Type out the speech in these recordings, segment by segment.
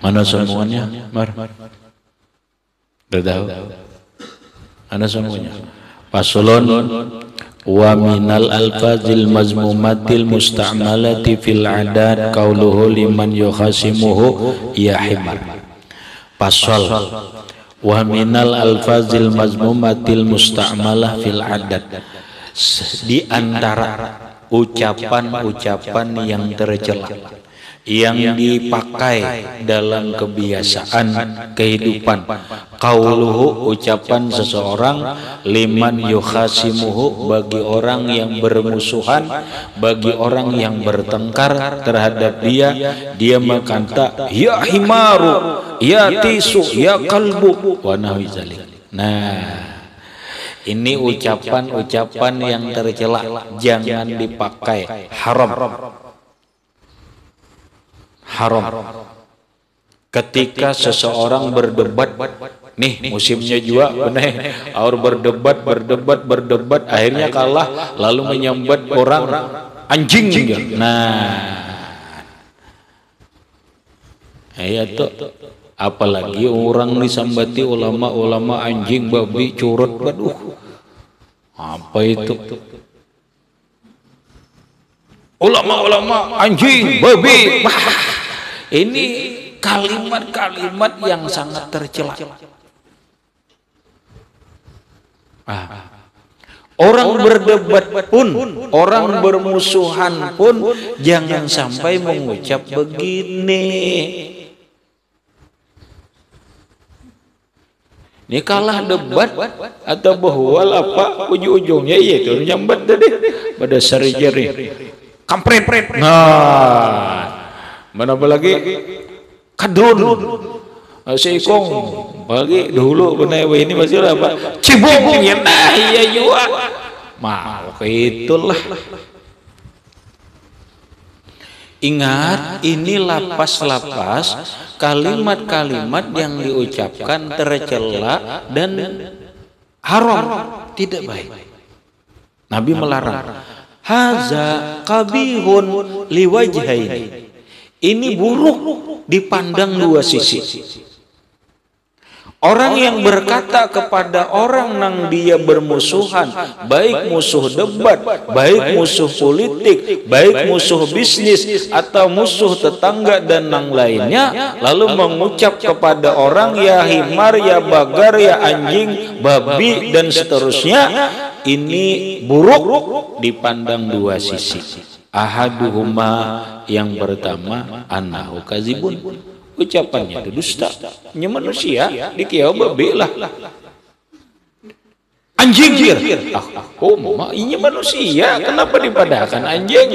Mana semuanya? Mar. Udah tahu? Mana semuanya? Faslun wa minal alfazil mazmumatil musta'malati fil adat qauluhu liman yukhasimuhu ya himar. Fasal wa minal alfazil mazmumatil musta'malah fil adat, di antara ucapan-ucapan yang tercela yang dipakai dalam kebiasaan kehidupan, qauluhu ucapan seseorang, liman yukhasimuhu bagi orang yang bermusuhan, bagi orang yang bertengkar terhadap dia berkata ya himaru, ya tisu, ya kalbu wa nahwi zalik. Nah, ini ucapan-ucapan yang tercela, jangan dipakai, haram. Ketika seseorang berdebat, nih musimnya juga benar, berdebat, akhirnya kalah, lalu menyambat orang anjing. Itu apalagi orang disambati ulama anjing, babi, curut, waduh, apa itu? Ulama anjing, babi. Ini kalimat-kalimat yang sangat tercela. Orang berdebat pun, orang bermusuhan pun jangan sampai mengucap begini. Ini kalah debat atau bahwal apa ujung-ujungnya yaitu nyambat tadi pada sarjari. Kampret. Nah, mana lagi kadrun seikong bagi dulu benar ini masih apa cibung ya, nah iya juga mau itulah. Ingat, ini lapas-lapas kalimat-kalimat yang diucapkan tercela dan haram, tidak baik. Nabi melarang. Haza qabihun liwajhaini. Ini buruk dipandang dua sisi. Orang yang berkata kepada orang yang dia bermusuhan, baik musuh debat, baik musuh politik, baik musuh bisnis atau musuh tetangga dan yang lainnya, lalu mengucap kepada orang ya himar, ya bagar, ya anjing, babi dan seterusnya, ini buruk dipandang dua sisi. Ahaduhuma, yang pertama, annahu kazibun, ucapannya itu dusta. Ini manusia dikira babi lah, anjing mama ini manusia, kenapa dipadahkan anjing?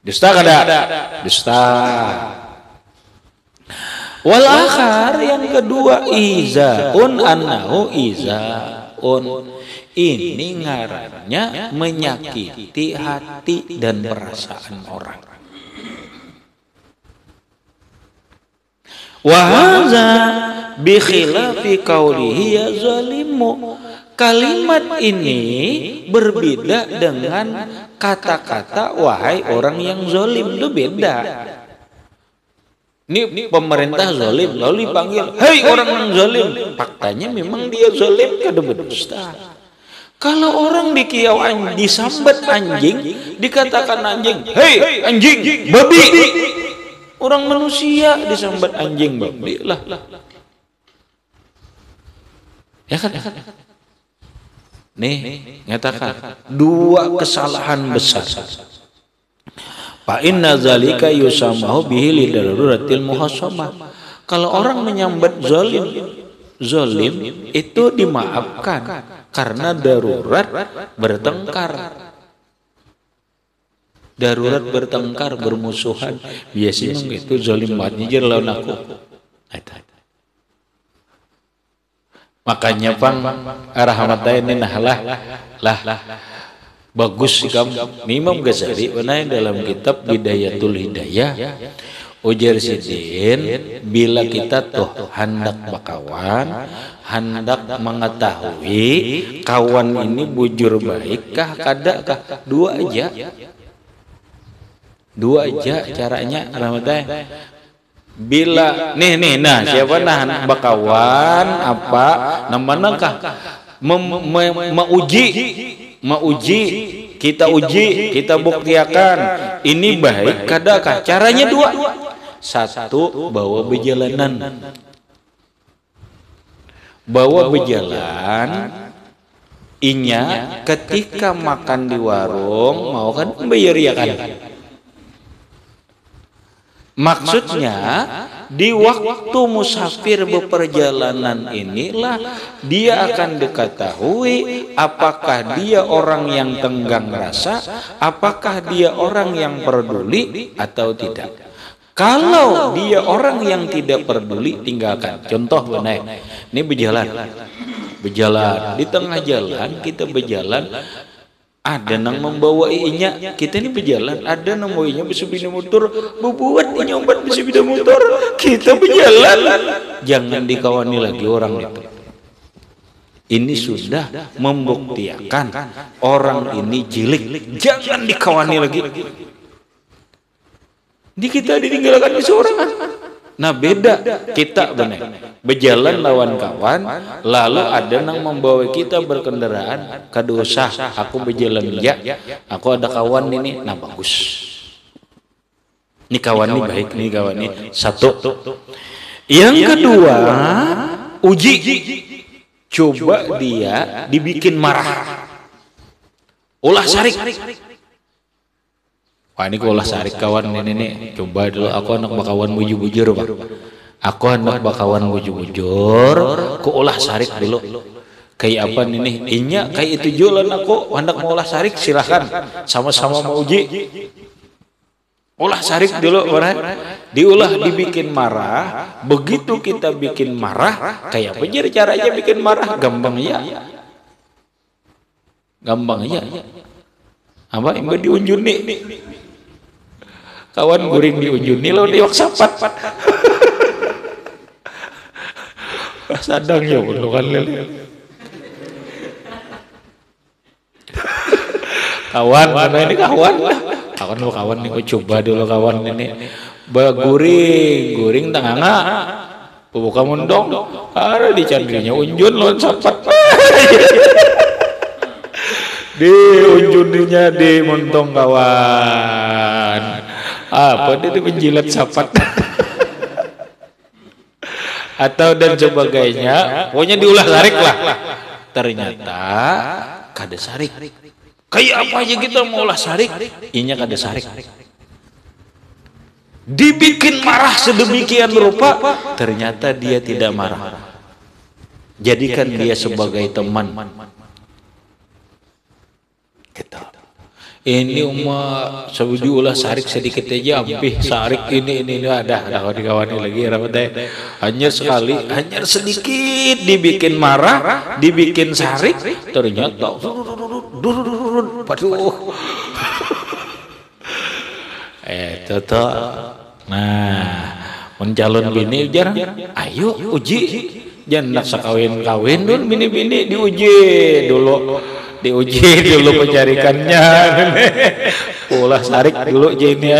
Dusta kada? Dusta. Wal akhar, yang kedua, izaun annahu izaun, ini ngarannya menyakiti hati dan perasaan orang. Wa hadza bi khilafi qawlihi ya zalimu. Kalimat ini berbeda dengan kata-kata wahai orang yang zalim, itu beda. Ini pemerintah zalim, lalu dipanggil hei orang yang zalim, faktanya memang dia zalim, kada berdusta. Kalau orang dikiau disambat anjing, dikatakan anjing, hei anjing, babi. Orang manusia disambat anjing, babi lah. Ya kan? Nih, nyatakan dua kesalahan besar. Fa inna zalika yusamahu bihi lidaruratil muhasamah. Kalau orang menyambat zalim itu dimaafkan karena darurat bertengkar. Darurat bertengkar, bermusuhan, biasanya itu zalim banget nyijer lawan aku. Makanya pang rahmatain ini lah bagus kamu Imam Ghazali pernah dalam kitab Bidayatul Hidayah ujar sidin, bila kita tuh hendak berkawan, hendak mengetahui kawan ini bujur baikkah kadakah, dua aja. Dua aja caranya rahmatnya. Bila nah siapa nah bakawan apa namanakah mauji kita uji kita buktiakan ini baik kadakah caranya dua. Satu bawa berjalan inya ketika makan di warung mau kan bayar ya kan. Maksudnya di waktu musafir beperjalanan inilah dia akan diketahui apakah dia orang yang tenggang rasa, apakah dia orang yang peduli atau tidak. Kalau dia orang yang tidak peduli, tinggalkan. Contoh benar, ini berjalan di tengah jalan kita berjalan. Ada nang membawa inya kita ini berjalan ada nang membawa bisa sepeda motor membuat inya obat bisa sepeda motor kita berjalan jangan dikawani lagi orang itu. Ini sudah membuktikan orang ini jilik, jangan dikawani lagi. Di kita ditinggalkan di seorang. Nah beda kita benar berjalan lawan kawan lalu ada yang membawa kita berkendaraan kadosa aku berjalan ya aku ada kawan ini nah bagus ini kawan ini baik nih kawan ini satu. Yang kedua uji coba dia dibikin marah ulah sarik. Wah ini kalau sarik kawan ini coba dulu aku anak bakawan bujur-bujur Pak. Aku anak bakawan bujur-bujur, ku ulah sarik dulu. Kayak apa nih? Inya kayak itu jualan aku hendak mau ulah sarik silahkan. Sama-sama mau uji. Ulah sarik dulu orang. Diulah dibikin marah. Begitu kita bikin marah, kayak apa jadi caranya bikin marah? Gampang ya. Gampang ya. Apa yang diunjun nih? Kawan guring diunjun nih lo diwak sapat. Sadang ya lo kan lele. Kawan mana ini kawan? Kawan lo kawan nih kau coba dulu kawan ini. Guring tanganga. Buka mundong. Ada di candrinya unjun lo sapat. Di unjuninya di montong kawan. Apa dia itu penjilat sapat atau dan sebagainya pokoknya diulah sarik lah ternyata kada sarik kayak apa aja kita mau ulah sarik inya kada sarik dibikin marah sedemikian rupa ternyata dia tidak marah jadikan dia sebagai teman kita. Ini umat sebudi ulah sarik sedikit aja ampih sarik ini ada dikawani lagi rapat hanya sekali hanya sedikit dibikin marah dibikin sarik ternyata waduh toto nah mencalon bini jarang ayo uji jangan nak sakawin dulu bini diuji dulu pencarikannya ulah sarik dulu jadi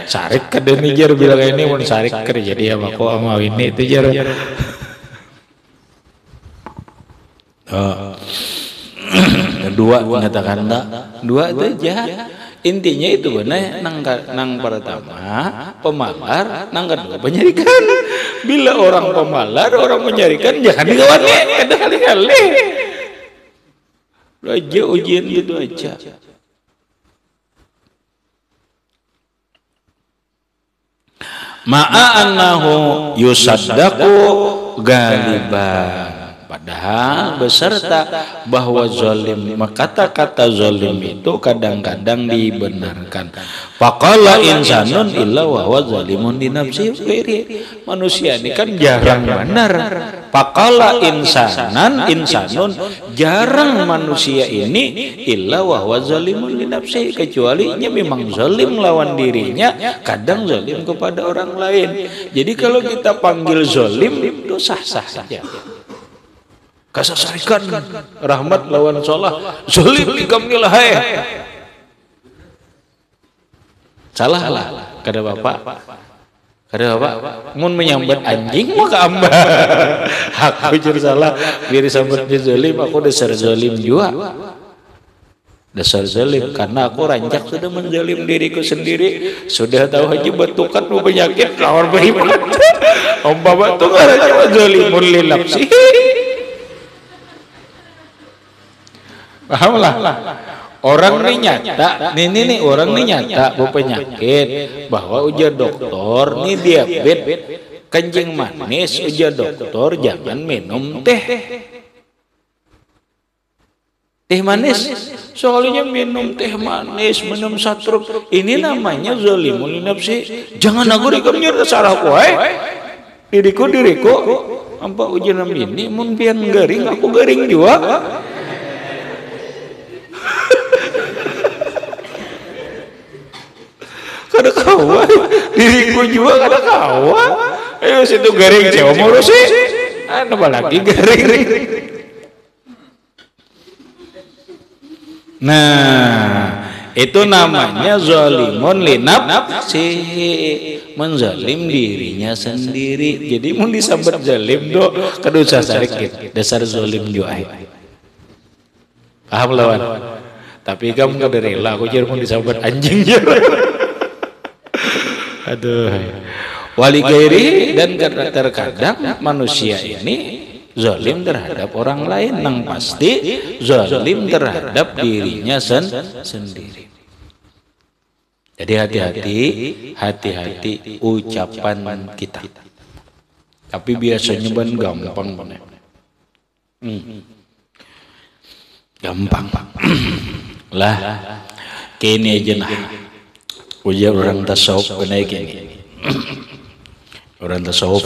sarik ke Niger bilang ini mau sarik kerja dia aku mau ini itu jar dua nyatakan dua itu aja intinya itu benar nang pertama pemalar nang kedua penyarikan bila orang pemalar orang menyarikan jangan dikawani ada kali-kali aja ujian gitu aja. Ma'annahu yusaddaqu galiban. Padahal beserta bahwa zalim, kata-kata zalim itu kadang-kadang dibenarkan. Faqala insanun illa wa huwa zalimun li nafsihi. Manusia ini kan jarang benar. Faqala insanun jarang manusia ini illa wa huwa zalimun li nafsihi kecuali nya memang zalim lawan dirinya, kadang zalim kepada orang lain. Jadi kalau kita panggil zalim itu sah-sah saja. Kasasarikan rahmat lawan sholah zalim ikam nilai Salah lah kada bapak. Kada bapak mun menyambat anjing maka amba. Aku jur salah diri sambat zalim, aku dasar zalim juga. Dasar zalim karena aku rancak sudah menzalim diriku sendiri, sudah tahu haji batukan mau penyakit lawan beriman. Om bapak tuh rancak zalimun li nafsi. Pahamlah. Orang ini nyata, nih orang ini nyata penyakit bahwa ujar dokter nih diabetes kencing manis, ujar dokter jangan minum teh manis, soalnya minum teh manis, minum satruk, ini namanya zalimun li nafsi. Jangan aku dikamnya salah kowe. Diriku, apa ujian ini mun pian garing, aku garing juga. Kada kawa, diriku juga kada kawa. Ayo situ garing cewek mau sih, apa lagi garing. Nah, itu namanya zalimun li nafsi, menzalim dirinya sendiri. Jadi mun disebut zalim do kada usah sakit, dasar zalim juga. Paham lawan? Tapi kamu kada rela aku jadi mun disebut anjing. Aduh. Wali gairi, dan terkadang manusia ini zalim terhadap orang lain, nang pasti zalim terhadap dirinya sendiri. Jadi hati-hati ucapan kita. Tapi biasanya gampang banget. Gampang. Lah kini aja nah. Ujar orang tasawuf kena gini. Orang tasawuf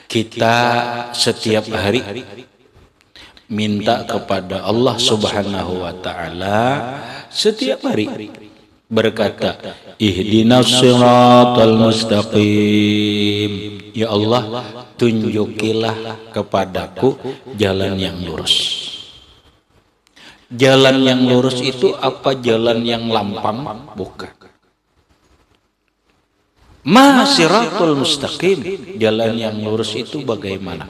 kita setiap hari minta kepada Allah Subhanahu wa taala, setiap hari berkata ihdinas siratal mustaqim, ya Allah tunjukilah kepadaku jalan yang lurus. Jalan yang lurus itu apa? Jalan yang lampang? Bukan. Ma siratul mustaqim, jalan yang lurus itu bagaimana?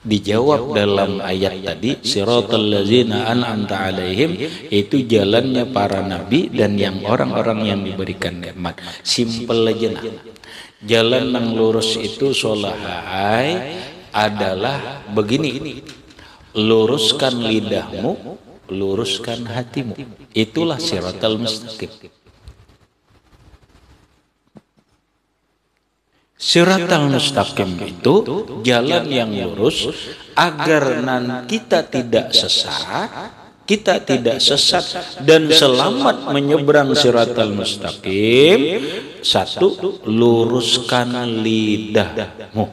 Dijawab dalam ayat tadi, siratal ladzina an'amta alaihim, itu jalannya para nabi dan yang orang-orang yang diberikan nikmat. Simple aja nah. Jalan yang lurus itu solahai adalah begini. Luruskan lidahmu, luruskan hatimu. Itulah siratal mustaqim. Siratal mustaqim itu jalan yang lurus agar kita tidak sesat, dan selamat menyeberang siratal mustaqim. Satu, luruskan lidahmu.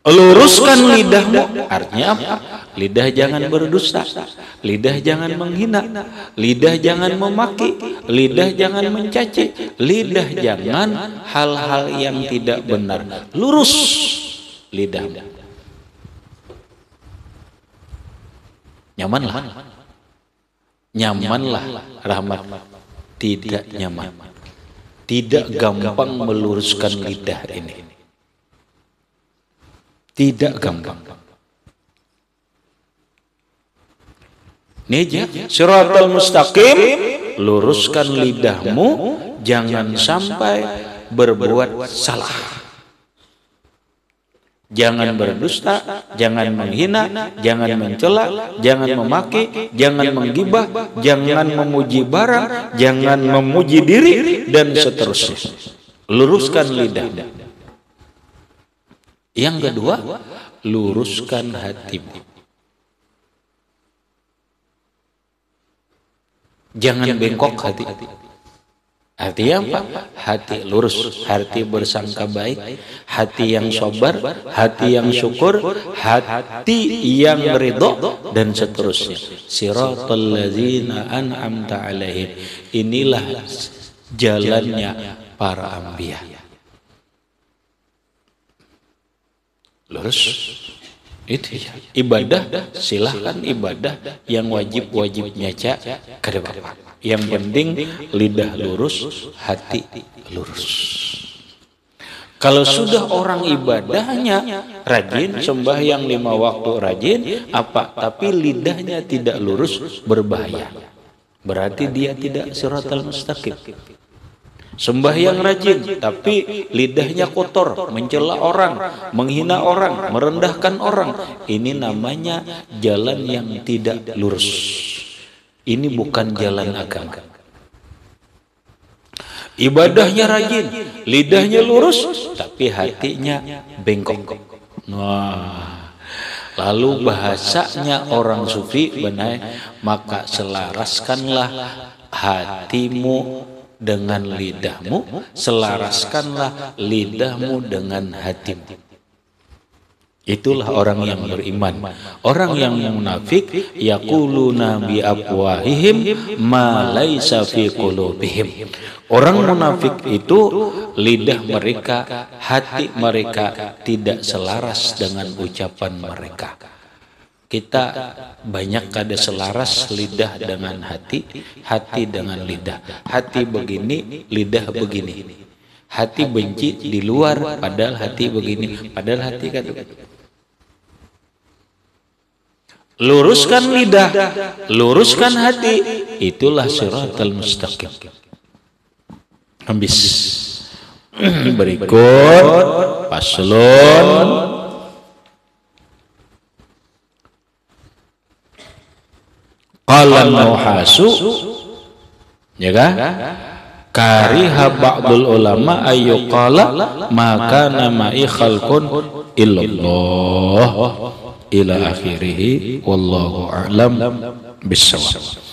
Luruskan lidahmu artinya apa? Lidah jangan berdusta, lidah jangan menghina, lidah jangan memaki, lidah jangan mencaci, lidah jangan hal-hal yang tidak benar. Lurus lidahmu. Nyamanlah rahmat. Tidak nyaman, tidak gampang meluruskan lidah ini. Tidak gampang. Nih, siratal mustaqim, luruskan lidahmu, jangan sampai berbuat salah. Jangan berdusta, jangan menghina, jangan mencela, jangan memaki, jangan menggibah, jangan memuji barang, jangan memuji diri, dan seterusnya. Luruskan lidahmu. Yang kedua, luruskan hatimu. Jangan bengkok hati. Artinya apa? Hati lurus, hati bersangka baik, hati yang sabar, hati yang syukur, hati yang ridho, dan seterusnya. Siratal ladzina an'amta alaihim. Inilah jalannya para anbiya. Lurus Itu ya. Ibadah, silahkan ibadah yang wajib-wajibnya ke depan. Yang penting lidah lurus, hati lurus. Kalau sudah orang ibadahnya rajin, sembahyang 5 waktu rajin, tapi lidahnya tidak lurus, berbahaya. Berarti dia tidak siratal mustaqim. Sembahyang rajin, tapi lidahnya kotor, mencela orang, menghina orang, merendahkan orang. Ini namanya jalan yang tidak lurus. Ini bukan jalan agama. Ibadahnya rajin, lidahnya lurus, tapi hatinya bengkok. Wah. Lalu bahasanya orang sufi benar, maka selaraskanlah hatimu dengan lidahmu, selaraskanlah lidahmu dengan hatimu. Itulah orang yang beriman. Orang yang munafik, yaquluna bi afwahihim ma laisa fi qulubihim. Orang munafik itu lidah mereka, hati mereka tidak selaras dengan ucapan mereka. Kita banyak kada selaras lidah dengan hati, hati dengan lidah. Hati begini, lidah begini. Hati benci di luar, padahal hati begini. Padahal hati kata. Luruskan lidah, luruskan hati. Itulah siratal mustaqim. Habis. Berikut paslon qala nuhasu, ya kan? Kariha ba'dul ulama ayyuqala maka nama'i khalqun illallah ila akhirih wallahu a'lam bissawab.